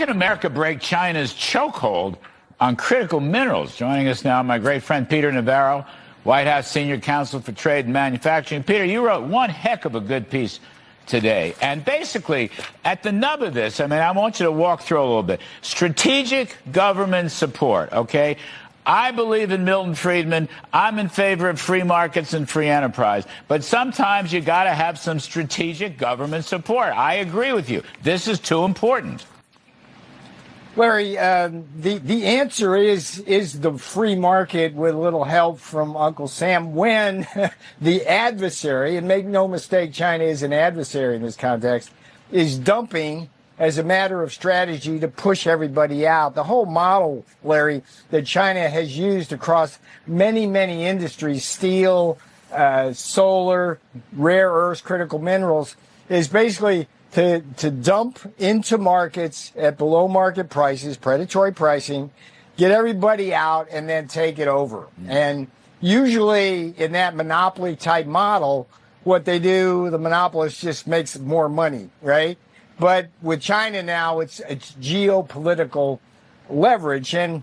can America break China's chokehold on critical minerals? Joining us now, my great friend Peter Navarro, White House Senior Counsel for Trade and Manufacturing. Peter, you wrote one heck of a good piece today. And basically, at the nub of this, I mean, I want you to walk through a little bit. Strategic government support, okay? I believe in Milton Friedman. I'm in favor of free markets and free enterprise. But sometimes you got to have some strategic government support. I agree with you. This is too important. Larry, the answer is the free market with a little help from Uncle Sam when the adversary, and make no mistake, China is an adversary in this context, is dumping as a matter of strategy to push everybody out. The whole model, Larry, that China has used across many, many industries, steel, solar, rare earths, critical minerals, is basically to dump into markets at below market prices, predatory pricing, get everybody out, and then take it over. And usually in that monopoly type model, what they do, the monopolist just makes more money, right? But with China now, it's geopolitical leverage. And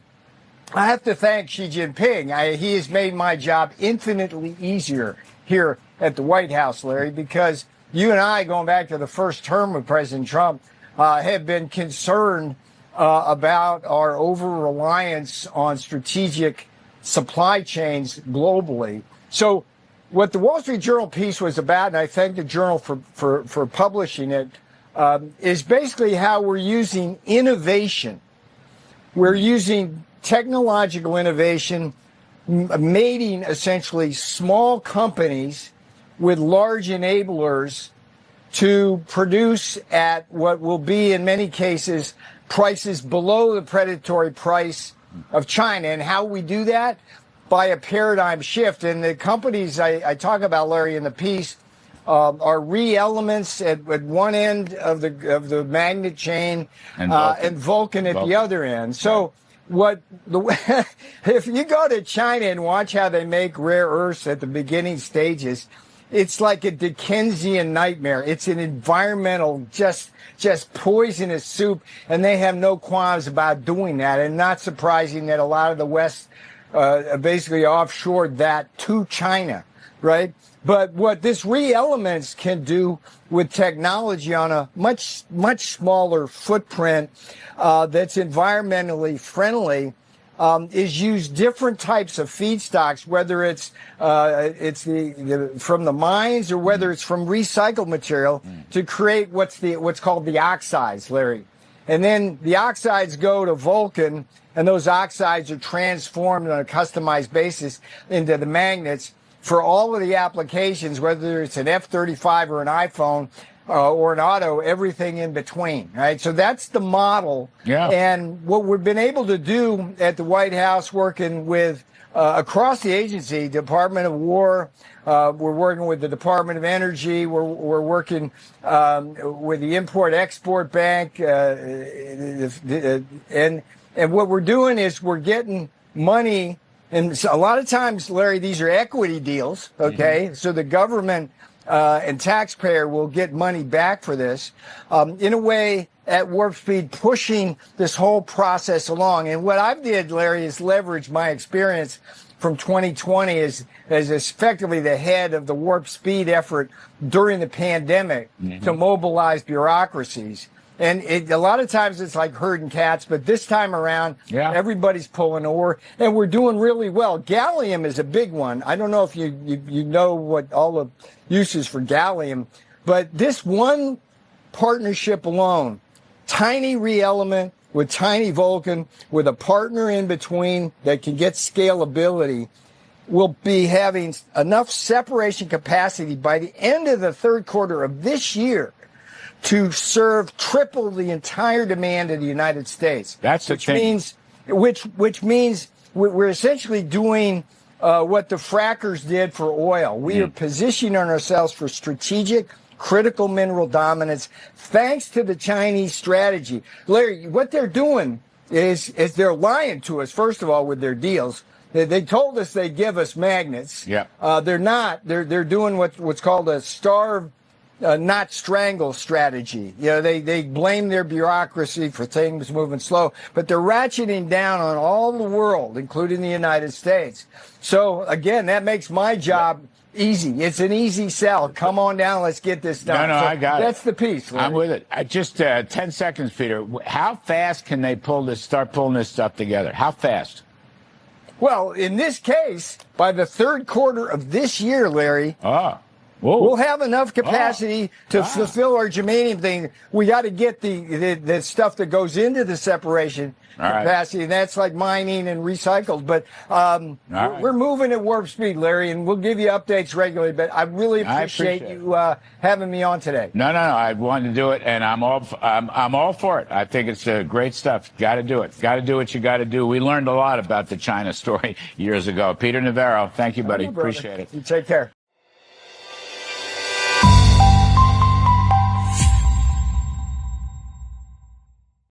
I have to thank Xi Jinping. He has made my job infinitely easier here at the White House, Larry, because you and I, going back to the first term of President Trump, have been concerned about our over-reliance on strategic supply chains globally. So what the Wall Street Journal piece was about, and I thank the Journal for publishing it, is basically how we're using innovation. We're using technological innovation, mating essentially small companies with large enablers to produce at what will be, in many cases, prices below the predatory price of China. And how we do that? By a paradigm shift. And the companies I talk about, Larry, in the piece are ReElements at one end of the magnet chain and Vulcan at the other end. So if you go to China and watch how they make rare earths at the beginning stages, it's like a Dickensian nightmare. It's an environmental, just poisonous soup, and they have no qualms about doing that. And not surprising that a lot of the West basically offshored that to China, right? But what this ReElements can do with technology on a much smaller footprint that's environmentally friendly is use different types of feedstocks, whether it's from the mines or whether it's from recycled material, to create what's called the oxides, Larry. And then the oxides go to Vulcan, and those oxides are transformed on a customized basis into the magnets for all of the applications, whether it's an F-35 or an iPhone or an auto, everything in between, right? So that's the model. Yeah. And what we've been able to do at the White House, working with across the agency, Department of War, we're working with the Department of Energy, we're working with the Import-Export Bank, and what we're doing is we're getting money. And so a lot of times, Larry, these are equity deals, okay? Mm-hmm. So the government and taxpayer will get money back for this, in a way at warp speed, pushing this whole process along. And what I did, Larry, is leverage my experience from 2020 as effectively the head of the warp speed effort during the pandemic to mobilize bureaucracies. And a lot of times it's like herding cats, but this time around, everybody's pulling oar, and we're doing really well. Gallium is a big one. I don't know if you know what all the uses for gallium, but this one partnership alone, tiny ReElement with tiny Vulcan, with a partner in between that can get scalability, will be having enough separation capacity by the end of the third quarter of this year to serve triple the entire demand of the United States. That's which means we're essentially doing what the frackers did for oil. We are positioning ourselves for strategic, critical mineral dominance, thanks to the Chinese strategy. Larry, what they're doing is they're lying to us, first of all, with their deals. They told us they'd give us magnets. Yeah. They're not. They're doing what's called a starve not strangle strategy. You know, they blame their bureaucracy for things moving slow, but they're ratcheting down on all the world, including the United States. So again, that makes my job easy. It's an easy sell. Come on down. Let's get this done. No, so I got that's the piece. Larry. I'm with it. Just 10 seconds, Peter. How fast can they start pulling this stuff together? How fast? Well, in this case, by the third quarter of this year, Larry, we'll have enough capacity to fulfill our germanium thing. We got to get the stuff that goes into the separation capacity. Right. That's like mining and recycled. But we're moving at warp speed, Larry, and we'll give you updates regularly. But I really appreciate you having me on today. No. I wanted to do it, and I'm all for it. I think it's great stuff. Got to do it. Got to do what you got to do. We learned a lot about the China story years ago. Peter Navarro, thank you, buddy. Appreciate it. You take care.